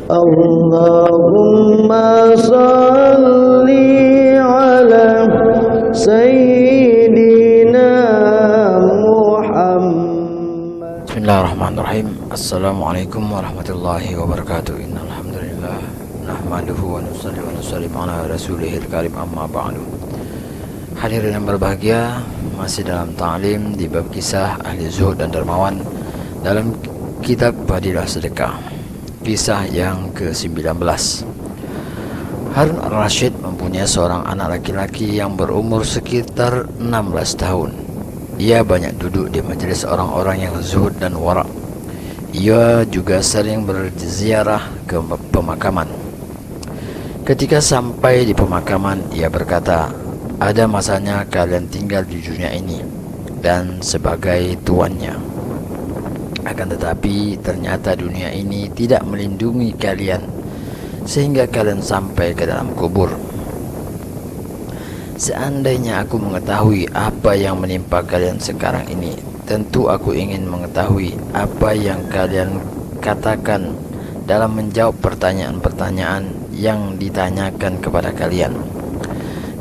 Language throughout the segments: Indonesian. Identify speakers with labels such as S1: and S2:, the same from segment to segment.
S1: Allahumma salli ala Sayyidina Muhammad.
S2: Bismillahirrahmanirrahim. Assalamualaikum warahmatullahi wabarakatuh. Innalhamdulillah nahmaduhu wa nusalli wa nusallim ala rasulihil karim, amma ba'du. Hadirin yang berbahagia, masih dalam ta'lim di bab kisah ahli zuhud dan dermawan dalam kitab Fadilah Sedekah, kisah yang ke-19. Harun al-Rashid mempunyai seorang anak laki-laki yang berumur sekitar 16 tahun. Ia banyak duduk di majelis orang-orang yang zuhud dan wara'. Ia juga sering berziarah ke pemakaman. Ketika sampai di pemakaman, ia berkata, "Ada masanya kalian tinggal di dunia ini dan sebagai tuannya. Akan tetapi ternyata dunia ini tidak melindungi kalian sehingga kalian sampai ke dalam kubur. Seandainya aku mengetahui apa yang menimpa kalian sekarang ini, tentu aku ingin mengetahui apa yang kalian katakan dalam menjawab pertanyaan-pertanyaan yang ditanyakan kepada kalian."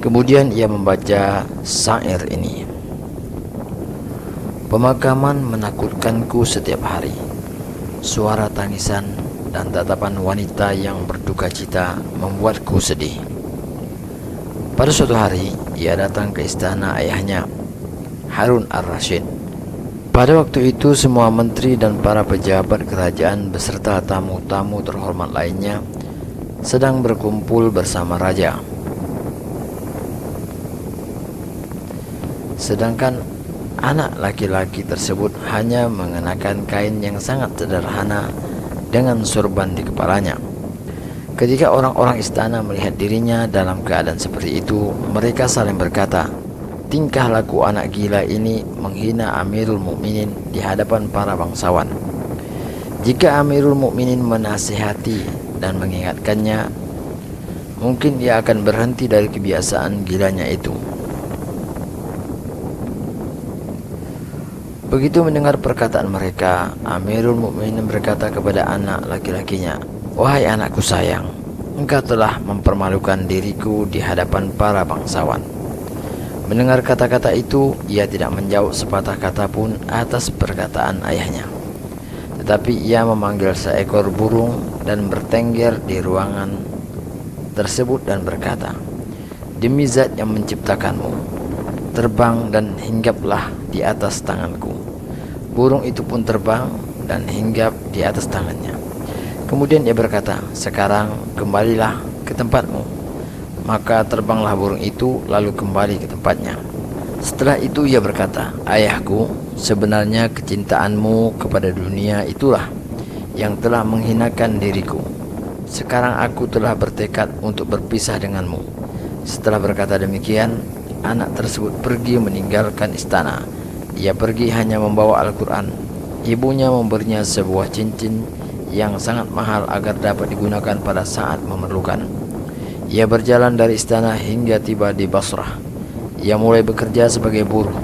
S2: Kemudian ia membaca syair ini. Pemakaman menakutkanku setiap hari. Suara tangisan dan tatapan wanita yang berduka cita membuatku sedih. Pada suatu hari, ia datang ke istana ayahnya, Harun al-Rashid. Pada waktu itu semua menteri dan para pejabat kerajaan beserta tamu-tamu terhormat lainnya sedang berkumpul bersama raja. Sedangkan anak laki-laki tersebut hanya mengenakan kain yang sangat sederhana dengan sorban di kepalanya. Ketika orang-orang istana melihat dirinya dalam keadaan seperti itu, mereka saling berkata, "Tingkah laku anak gila ini menghina Amirul Mukminin di hadapan para bangsawan. Jika Amirul Mukminin menasihati dan mengingatkannya, mungkin dia akan berhenti dari kebiasaan gilanya itu." Begitu mendengar perkataan mereka, Amirul Mukminin berkata kepada anak laki-lakinya, "Wahai anakku sayang, engkau telah mempermalukan diriku di hadapan para bangsawan." Mendengar kata-kata itu, ia tidak menjawab sepatah kata pun atas perkataan ayahnya. Tetapi ia memanggil seekor burung dan bertengger di ruangan tersebut dan berkata, "Demi zat yang menciptakanmu, terbang dan hinggaplah di atas tanganku." Burung itu pun terbang dan hinggap di atas tangannya. Kemudian ia berkata, "Sekarang kembalilah ke tempatmu." Maka terbanglah burung itu lalu kembali ke tempatnya. Setelah itu ia berkata, "Ayahku, sebenarnya kecintaanmu kepada dunia itulah yang telah menghinakan diriku. Sekarang aku telah bertekad untuk berpisah denganmu." Setelah berkata demikian, anak tersebut pergi meninggalkan istana. Ia pergi hanya membawa Al-Quran. Ibunya memberinya sebuah cincin yang sangat mahal agar dapat digunakan pada saat memerlukan. Ia berjalan dari istana hingga tiba di Basrah. Ia mulai bekerja sebagai buruh,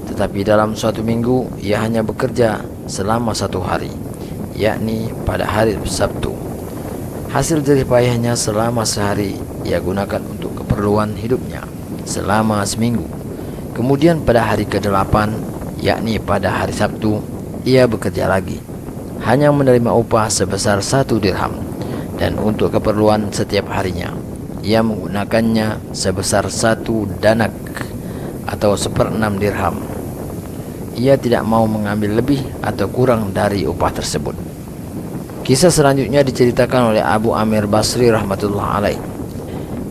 S2: tetapi dalam suatu minggu ia hanya bekerja selama 1 hari, yakni pada hari Sabtu. Hasil jerih payahnya selama sehari ia gunakan untuk keperluan hidupnya selama seminggu. Kemudian pada hari ke-8, yakni pada hari Sabtu, ia bekerja lagi, hanya menerima upah sebesar 1 dirham, dan untuk keperluan setiap harinya ia menggunakannya sebesar 1 danak atau 1/6 dirham. Ia tidak mau mengambil lebih atau kurang dari upah tersebut. Kisah selanjutnya diceritakan oleh Abu Amir Basri rahmatullah alaih.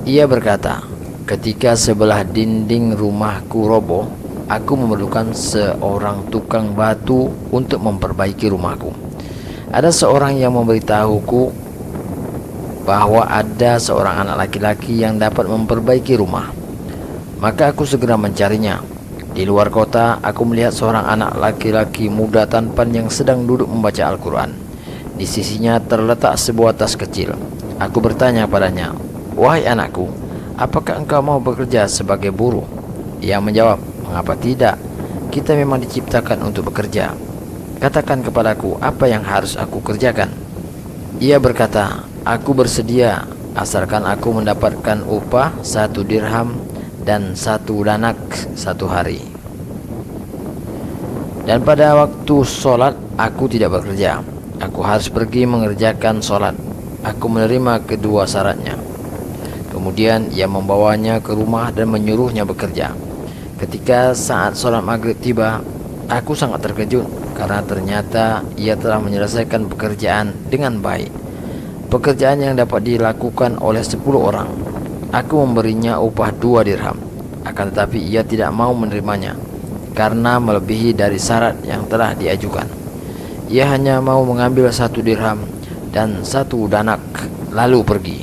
S2: Ia berkata, "Ketika sebelah dinding rumahku roboh, aku memerlukan seorang tukang batu untuk memperbaiki rumahku. Ada seorang yang memberitahuku bahwa ada seorang anak laki-laki yang dapat memperbaiki rumah. Maka aku segera mencarinya. Di luar kota, aku melihat seorang anak laki-laki muda tampan yang sedang duduk membaca Al-Quran. Di sisinya terletak sebuah tas kecil. Aku bertanya padanya, 'Wahai anakku, apakah engkau mau bekerja sebagai buruh?' Ia menjawab, 'Mengapa tidak? Kita memang diciptakan untuk bekerja. Katakan kepadaku apa yang harus aku kerjakan.' Ia berkata, Aku bersedia asalkan aku mendapatkan upah 1 dirham dan 1 danak 1 hari. Dan pada waktu sholat aku tidak bekerja. Aku harus pergi mengerjakan sholat. Aku menerima kedua syaratnya. Kemudian ia membawanya ke rumah dan menyuruhnya bekerja. Ketika saat sholat maghrib tiba, aku sangat terkejut karena ternyata ia telah menyelesaikan pekerjaan dengan baik. Pekerjaan yang dapat dilakukan oleh 10 orang. Aku memberinya upah 2 dirham. Akan tetapi ia tidak mau menerimanya karena melebihi dari syarat yang telah diajukan. Ia hanya mau mengambil 1 dirham dan 1 danak lalu pergi.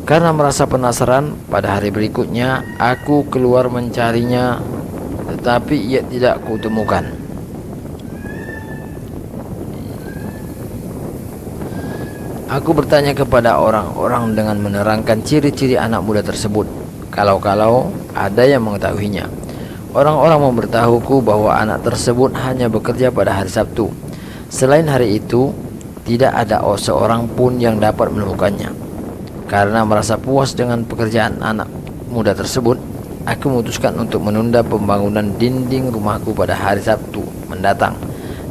S2: Karena merasa penasaran, pada hari berikutnya aku keluar mencarinya, tetapi ia tidak kutemukan. Aku bertanya kepada orang-orang dengan menerangkan ciri-ciri anak muda tersebut, kalau-kalau ada yang mengetahuinya. Orang-orang memberitahuku bahwa anak tersebut hanya bekerja pada hari Sabtu. Selain hari itu, tidak ada seorang pun yang dapat menemukannya. Karena merasa puas dengan pekerjaan anak muda tersebut, aku memutuskan untuk menunda pembangunan dinding rumahku pada hari Sabtu mendatang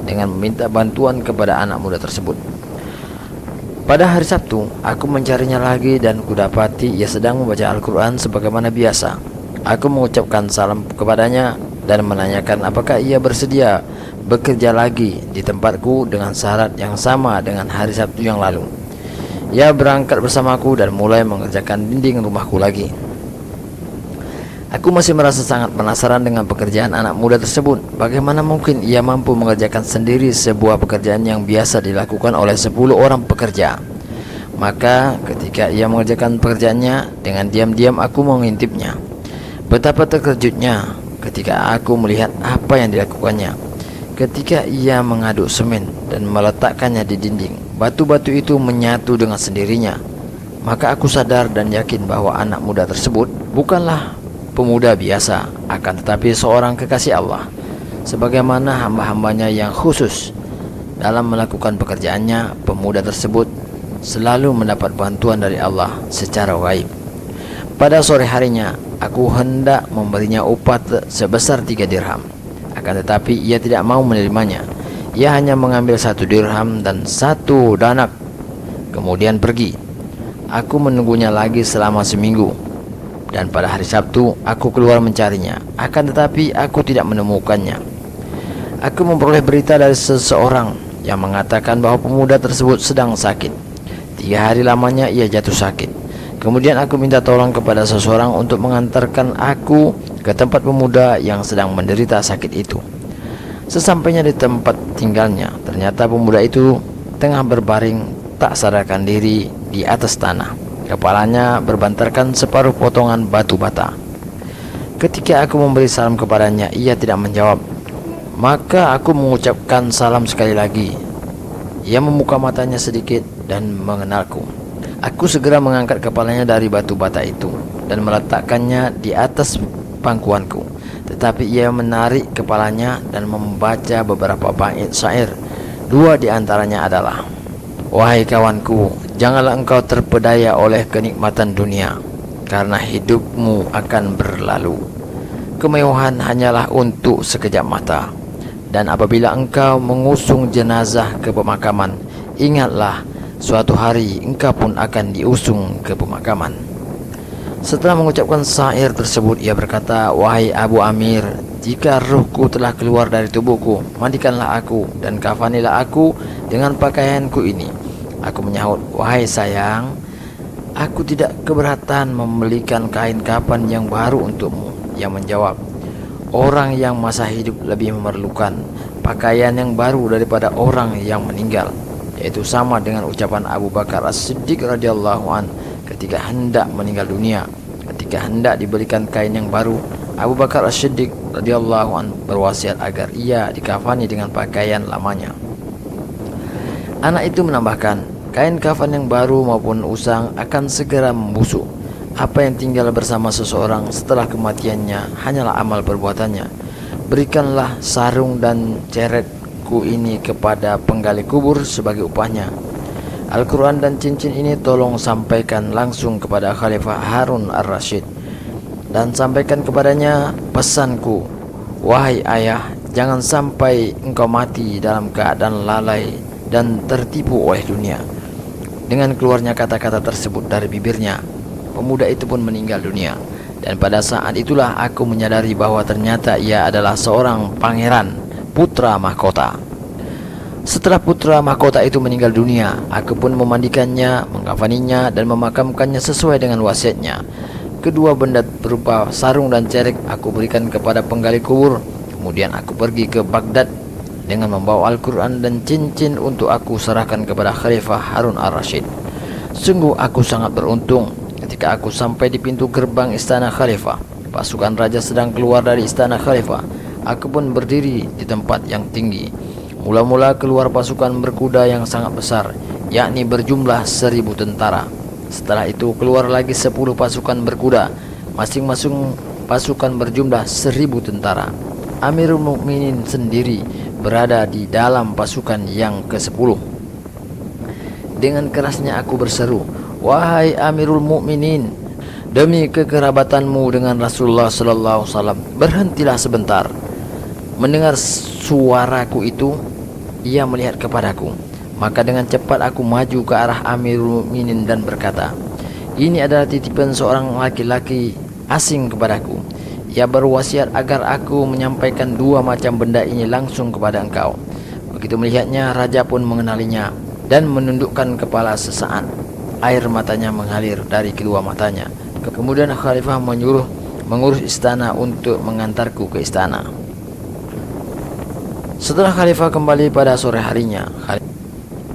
S2: dengan meminta bantuan kepada anak muda tersebut. Pada hari Sabtu, aku mencarinya lagi dan kudapati ia sedang membaca Al-Quran sebagaimana biasa. Aku mengucapkan salam kepadanya dan menanyakan apakah ia bersedia bekerja lagi di tempatku dengan syarat yang sama dengan hari Sabtu yang lalu. Ia berangkat bersamaku dan mulai mengerjakan dinding rumahku lagi. Aku masih merasa sangat penasaran dengan pekerjaan anak muda tersebut. Bagaimana mungkin ia mampu mengerjakan sendiri sebuah pekerjaan yang biasa dilakukan oleh 10 orang pekerja? Maka ketika ia mengerjakan pekerjaannya, dengan diam-diam aku mengintipnya. Betapa terkejutnya ketika aku melihat apa yang dilakukannya. Ketika ia mengaduk semen dan meletakkannya di dinding, batu-batu itu menyatu dengan sendirinya. Maka aku sadar dan yakin bahwa anak muda tersebut bukanlah pemuda biasa, akan tetapi seorang kekasih Allah, sebagaimana hamba-hambanya yang khusus. Dalam melakukan pekerjaannya, pemuda tersebut selalu mendapat bantuan dari Allah secara gaib. Pada sore harinya, aku hendak memberinya upah sebesar 3 dirham. Akan tetapi ia tidak mau menerimanya. Ia hanya mengambil 1 dirham dan 1 danak, kemudian pergi. Aku menunggunya lagi selama seminggu. Dan pada hari Sabtu, aku keluar mencarinya. Akan tetapi aku tidak menemukannya. Aku memperoleh berita dari seseorang yang mengatakan bahwa pemuda tersebut sedang sakit. 3 hari lamanya ia jatuh sakit. Kemudian aku minta tolong kepada seseorang untuk mengantarkan aku ke tempat pemuda yang sedang menderita sakit itu. Sesampainya di tempat tinggalnya, ternyata pemuda itu tengah berbaring tak sadarkan diri di atas tanah. Kepalanya berbantarkan separuh potongan batu bata. Ketika aku memberi salam kepadanya, ia tidak menjawab. Maka aku mengucapkan salam sekali lagi. Ia membuka matanya sedikit dan mengenalku. Aku segera mengangkat kepalanya dari batu bata itu dan meletakkannya di atas pangkuanku. Tetapi ia menarik kepalanya dan membaca beberapa bait syair. 2 di antaranya adalah: wahai kawanku, janganlah engkau terpedaya oleh kenikmatan dunia, karena hidupmu akan berlalu. Kemewahan hanyalah untuk sekejap mata. Dan apabila engkau mengusung jenazah ke pemakaman, ingatlah suatu hari engkau pun akan diusung ke pemakaman. Setelah mengucapkan syair tersebut, ia berkata, wahai Abu Amir, jika ruhku telah keluar dari tubuhku, mandikanlah aku dan kafanilah aku dengan pakaianku ini. Aku menyahut, wahai sayang, aku tidak keberatan membelikan kain kafan yang baru untukmu. Ia menjawab, orang yang masa hidup lebih memerlukan pakaian yang baru daripada orang yang meninggal. Yaitu sama dengan ucapan Abu Bakar As-Siddiq radhiyallahu an ketika hendak meninggal dunia. Ketika hendak diberikan kain yang baru, Abu Bakar As-Siddiq radhiyallahu an berwasiat agar ia dikafani dengan pakaian lamanya. Anak itu menambahkan, kain kafan yang baru maupun usang akan segera membusuk. Apa yang tinggal bersama seseorang setelah kematiannya hanyalah amal perbuatannya. Berikanlah sarung dan ceret cincinku ini kepada penggali kubur sebagai upahnya. Al-Quran dan cincin ini tolong sampaikan langsung kepada Khalifah Harun Ar-Rasyid, dan sampaikan kepadanya pesanku. Wahai ayah, jangan sampai engkau mati dalam keadaan lalai dan tertipu oleh dunia. Dengan keluarnya kata-kata tersebut dari bibirnya, pemuda itu pun meninggal dunia. Dan pada saat itulah aku menyadari bahwa ternyata ia adalah seorang pangeran, putra mahkota. Setelah putra mahkota itu meninggal dunia, aku pun memandikannya, mengkafaninya, dan memakamkannya sesuai dengan wasiatnya. Kedua benda berupa sarung dan cerek aku berikan kepada penggali kubur. Kemudian aku pergi ke Baghdad dengan membawa Al-Quran dan cincin untuk aku serahkan kepada Khalifah Harun Ar-Rasyid. Sungguh aku sangat beruntung ketika aku sampai di pintu gerbang istana Khalifah. Pasukan raja sedang keluar dari istana Khalifah. Aku pun berdiri di tempat yang tinggi. Mula-mula keluar pasukan berkuda yang sangat besar, yakni berjumlah 1000 tentara. Setelah itu keluar lagi 10 pasukan berkuda, masing-masing pasukan berjumlah 1000 tentara. Amirul Mukminin sendiri berada di dalam pasukan yang ke-10. Dengan kerasnya aku berseru, "Wahai Amirul Mukminin, demi kekerabatanmu dengan Rasulullah sallallahu alaihi wasallam, berhentilah sebentar." Mendengar suaraku itu, ia melihat kepadaku. Maka dengan cepat aku maju ke arah Amirul Mukminin dan berkata, "Ini adalah titipan seorang laki-laki asing kepadaku. Ia berwasiat agar aku menyampaikan 2 macam benda ini langsung kepada engkau." Begitu melihatnya, raja pun mengenalinya dan menundukkan kepala sesaat. Air matanya mengalir dari kedua matanya. Kemudian Khalifah menyuruh mengurus istana untuk mengantarku ke istana. Setelah Khalifah kembali pada sore harinya,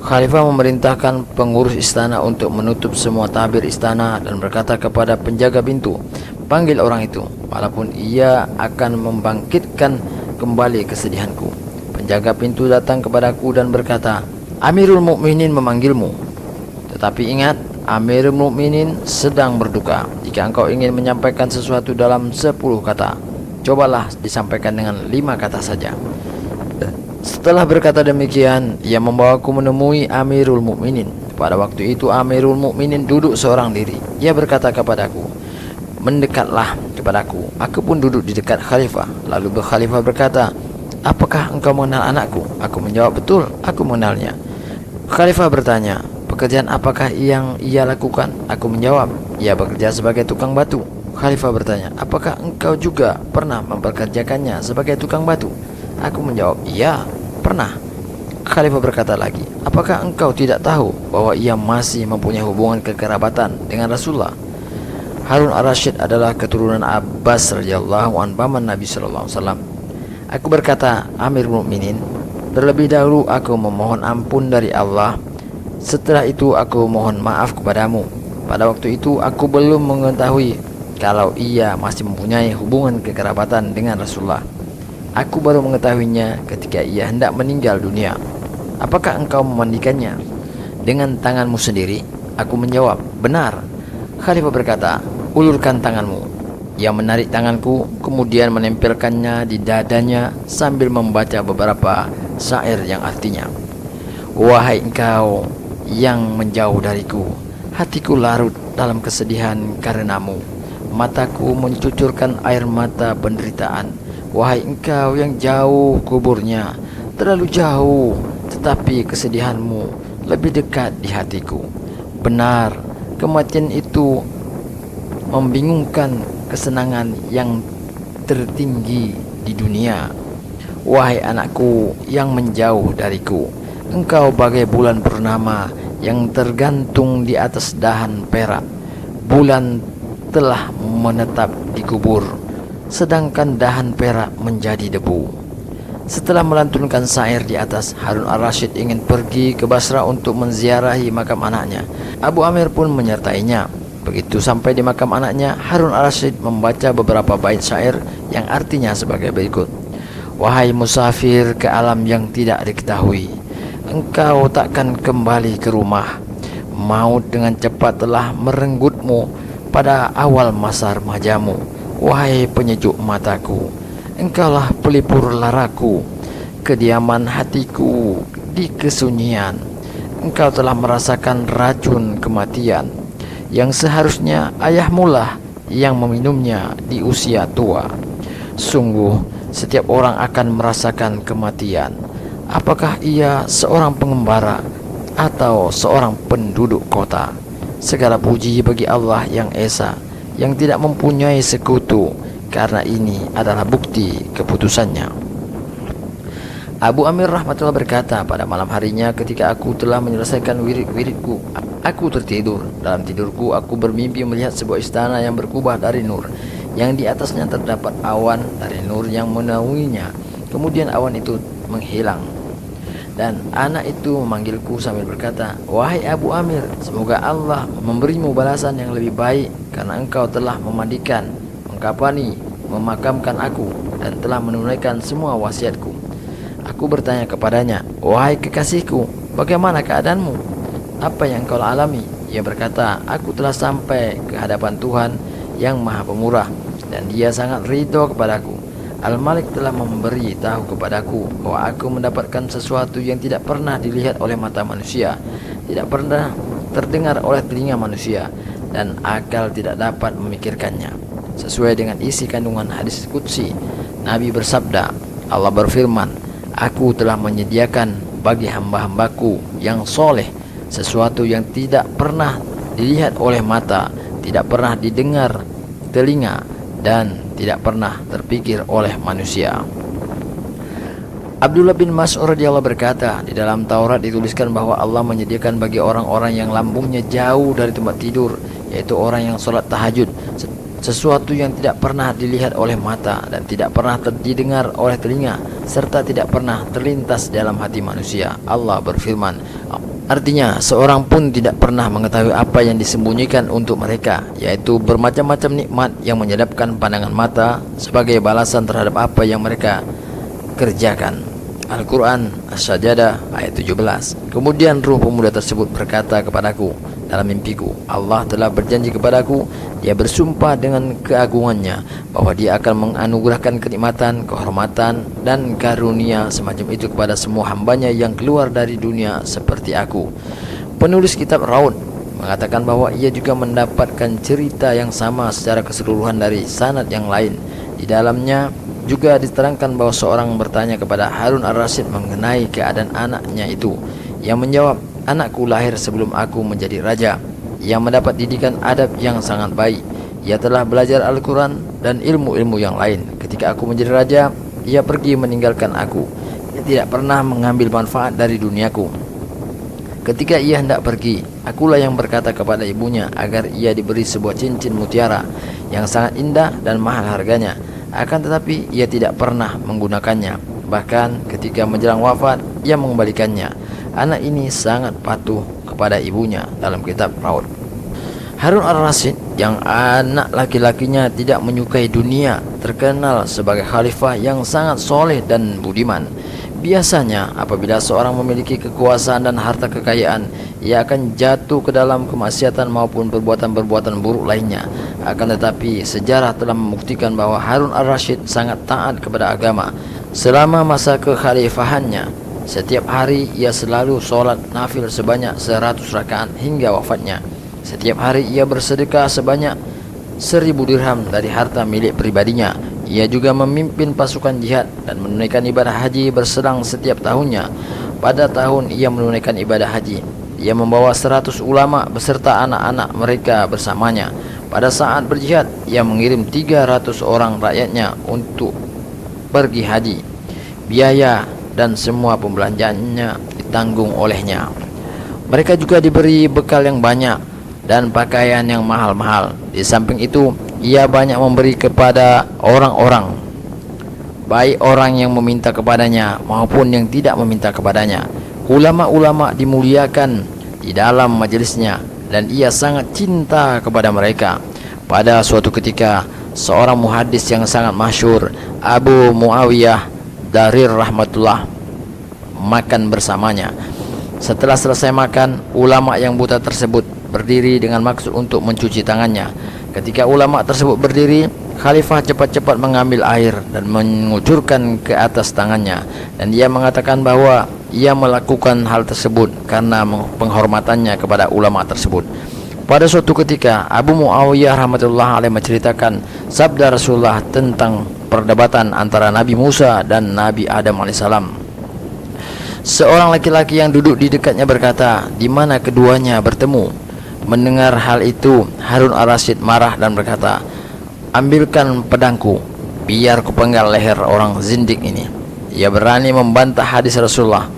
S2: Khalifah memerintahkan pengurus istana untuk menutup semua tabir istana dan berkata kepada penjaga pintu, "Panggil orang itu, walaupun ia akan membangkitkan kembali kesedihanku." Penjaga pintu datang kepadaku dan berkata, "Amirul Mukminin memanggilmu." Tetapi ingat, Amirul Mukminin sedang berduka. Jika engkau ingin menyampaikan sesuatu dalam 10 kata, cobalah disampaikan dengan 5 kata saja. Setelah berkata demikian, ia membawaku menemui Amirul Mukminin. Pada waktu itu Amirul Mukminin duduk seorang diri. Ia berkata kepadaku, "Mendekatlah kepadaku." Aku pun duduk di dekat Khalifah. Lalu Khalifah berkata, "Apakah engkau mengenal anakku?" Aku menjawab, "Betul, aku mengenalnya." Khalifah bertanya, "Pekerjaan apakah yang ia lakukan?" Aku menjawab, "Ia bekerja sebagai tukang batu." Khalifah bertanya, "Apakah engkau juga pernah mempekerjakannya sebagai tukang batu?" Aku menjawab, "Iya, pernah." Khalifah berkata lagi, "Apakah engkau tidak tahu bahwa ia masih mempunyai hubungan kekerabatan dengan Rasulullah?" Harun Ar-Rasyid adalah keturunan Abbas radhiyallahu anhu, paman Nabi sallallahu alaihi wasallam. Aku berkata, "Amirul Mukminin, terlebih dahulu aku memohon ampun dari Allah. Setelah itu aku mohon maaf kepadamu. Pada waktu itu aku belum mengetahui kalau ia masih mempunyai hubungan kekerabatan dengan Rasulullah. Aku baru mengetahuinya ketika ia hendak meninggal dunia. Apakah engkau memandikannya dengan tanganmu sendiri?" Aku menjawab, "Benar." Khalifah berkata, "Ulurkan tanganmu." Ia menarik tanganku, kemudian menempelkannya di dadanya sambil membaca beberapa syair yang artinya, "Wahai engkau yang menjauh dariku, hatiku larut dalam kesedihan karenamu. Mataku mencucurkan air mata penderitaan. Wahai engkau yang jauh kuburnya, terlalu jauh, tetapi kesedihanmu lebih dekat di hatiku. Benar, kematian itu membingungkan kesenangan yang tertinggi di dunia. Wahai anakku yang menjauh dariku, engkau bagai bulan purnama yang tergantung di atas dahan perak. Bulan telah menetap di kubur, sedangkan dahan perak menjadi debu." Setelah melantunkan syair di atas, Harun Ar-Rasyid ingin pergi ke Basra untuk menziarahi makam anaknya. Abu Amir pun menyertainya. Begitu sampai di makam anaknya, Harun Ar-Rasyid membaca beberapa bait syair yang artinya sebagai berikut. "Wahai musafir ke alam yang tidak diketahui, engkau takkan kembali ke rumah. Maut dengan cepat telah merenggutmu pada awal masa remajamu. Wahai penyejuk mataku, engkaulah pelipur laraku. kediaman hatiku di kesunyian. Engkau telah merasakan racun kematian yang seharusnya ayahmulah yang meminumnya di usia tua. Sungguh setiap orang akan merasakan kematian, apakah ia seorang pengembara atau seorang penduduk kota. Segala puji bagi Allah yang Esa, yang tidak mempunyai sekutu, karena ini adalah bukti keputusannya. Abu Amir rahmatullah berkata, pada malam harinya ketika aku telah menyelesaikan wirid-wiridku, aku tertidur. Dalam tidurku aku bermimpi melihat sebuah istana yang berkubah dari nur, yang di atasnya terdapat awan dari nur yang menaunginya. Kemudian awan itu menghilang, dan anak itu memanggilku sambil berkata, "Wahai Abu Amir, semoga Allah memberimu balasan yang lebih baik, karena engkau telah memandikan, mengkafani, memakamkan aku, dan telah menunaikan semua wasiatku." Aku bertanya kepadanya, "Wahai kekasihku, bagaimana keadaanmu? Apa yang kau alami?" Ia berkata, "Aku telah sampai ke hadapan Tuhan yang Maha Pemurah, dan Dia sangat ridho kepadaku. Al-Malik telah memberi tahu kepadaku bahwa aku mendapatkan sesuatu yang tidak pernah dilihat oleh mata manusia, tidak pernah terdengar oleh telinga manusia, dan akal tidak dapat memikirkannya." Sesuai dengan isi kandungan hadis qudsi, Nabi bersabda, Allah berfirman, "Aku telah menyediakan bagi hamba-hambaku yang soleh sesuatu yang tidak pernah dilihat oleh mata, tidak pernah didengar telinga, dan tidak pernah terpikir oleh manusia." Abdullah bin Mas'ud radhiyallahu berkata, di dalam Taurat dituliskan bahwa Allah menyediakan bagi orang-orang yang lambungnya jauh dari tempat tidur, yaitu orang yang sholat tahajud, sesuatu yang tidak pernah dilihat oleh mata dan tidak pernah didengar oleh telinga, serta tidak pernah terlintas dalam hati manusia. Allah berfirman, artinya seorang pun tidak pernah mengetahui apa yang disembunyikan untuk mereka, yaitu bermacam-macam nikmat yang menyedapkan pandangan mata sebagai balasan terhadap apa yang mereka kerjakan. Al-Quran As-Sajdah ayat 17. Kemudian ruh pemuda tersebut berkata kepadaku dalam mimpiku, Allah telah berjanji kepadaku, Dia bersumpah dengan keagungannya bahwa Dia akan menganugerahkan kenikmatan, kehormatan, dan karunia semacam itu kepada semua hambanya yang keluar dari dunia seperti aku. Penulis kitab Raud mengatakan bahwa ia juga mendapatkan cerita yang sama secara keseluruhan dari sanad yang lain. Di dalamnya juga diterangkan bahwa seorang bertanya kepada Harun ar-Rasyid mengenai keadaan anaknya itu, yang menjawab, "Anakku lahir sebelum aku menjadi raja, yang mendapat didikan adab yang sangat baik. Ia telah belajar Al-Quran dan ilmu-ilmu yang lain. Ketika aku menjadi raja, ia pergi meninggalkan aku. Ia tidak pernah mengambil manfaat dari duniaku. Ketika ia hendak pergi, akulah yang berkata kepada ibunya agar ia diberi sebuah cincin mutiara yang sangat indah dan mahal harganya. Akan tetapi ia tidak pernah menggunakannya. Bahkan ketika menjelang wafat, ia mengembalikannya. Anak ini sangat patuh kepada ibunya." Dalam kitab Raud. Harun ar-Rasyid yang anak laki-lakinya tidak menyukai dunia, terkenal sebagai khalifah yang sangat soleh dan budiman. Biasanya apabila seorang memiliki kekuasaan dan harta kekayaan, ia akan jatuh ke dalam kemaksiatan maupun perbuatan-perbuatan buruk lainnya. Akan tetapi sejarah telah membuktikan bahwa Harun ar-Rasyid sangat taat kepada agama. Selama masa kekhalifahannya, setiap hari ia selalu sholat nafil sebanyak 100 rakaat hingga wafatnya. Setiap hari ia bersedekah sebanyak 1000 dirham dari harta milik pribadinya. Ia juga memimpin pasukan jihad dan menunaikan ibadah haji berserang setiap tahunnya. Pada tahun ia menunaikan ibadah haji, ia membawa 100 ulama beserta anak-anak mereka bersamanya. Pada saat berjihad, ia mengirim 300 orang rakyatnya untuk pergi haji. Biaya dan semua pembelanjaannya ditanggung olehnya. Mereka juga diberi bekal yang banyak dan pakaian yang mahal-mahal. Di samping itu, ia banyak memberi kepada orang-orang, baik orang yang meminta kepadanya maupun yang tidak meminta kepadanya. Ulama-ulama dimuliakan di dalam majelisnya dan ia sangat cinta kepada mereka. Pada suatu ketika, seorang muhadis yang sangat masyhur, Abu Muawiyah Darir rahmatullah, makan bersamanya. Setelah selesai makan, ulama yang buta tersebut berdiri dengan maksud untuk mencuci tangannya. Ketika ulama tersebut berdiri, Khalifah cepat-cepat mengambil air dan mengucurkan ke atas tangannya, dan ia mengatakan bahwa ia melakukan hal tersebut karena penghormatannya kepada ulama tersebut. Pada suatu ketika Abu Muawiyah rahmatullah alaih menceritakan sabda Rasulullah tentang perdebatan antara Nabi Musa dan Nabi Adam alaihissalam. Seorang laki-laki yang duduk di dekatnya berkata, "Di mana keduanya bertemu?" Mendengar hal itu, Harun al-Rasyid marah dan berkata, "Ambilkan pedangku, biar kupenggal leher orang zindik ini." Ia berani membantah hadis Rasulullah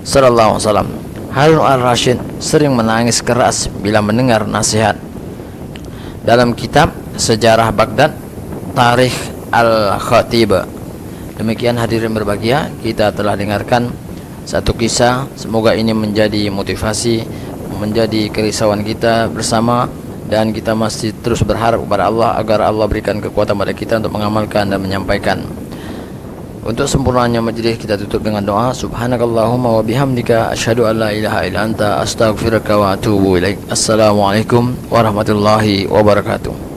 S2: sallallahu alaihi wasallam. Harun al-Rasyid sering menangis keras bila mendengar nasihat. Dalam kitab Sejarah Baghdad, Tarikh Al-Khatib. Demikian hadirin berbahagia, kita telah dengarkan satu kisah. Semoga ini menjadi motivasi, menjadi kerisauan kita bersama, dan kita masih terus berharap kepada Allah agar Allah berikan kekuatan pada kita untuk mengamalkan dan menyampaikan. Untuk sempurnanya majelis kita tutup dengan doa. Subhanakallahumma wa bihamdika asyhadu an la ilaha illa anta astaghfiruka wa atubu ilaik. Assalamualaikum warahmatullahi wabarakatuh.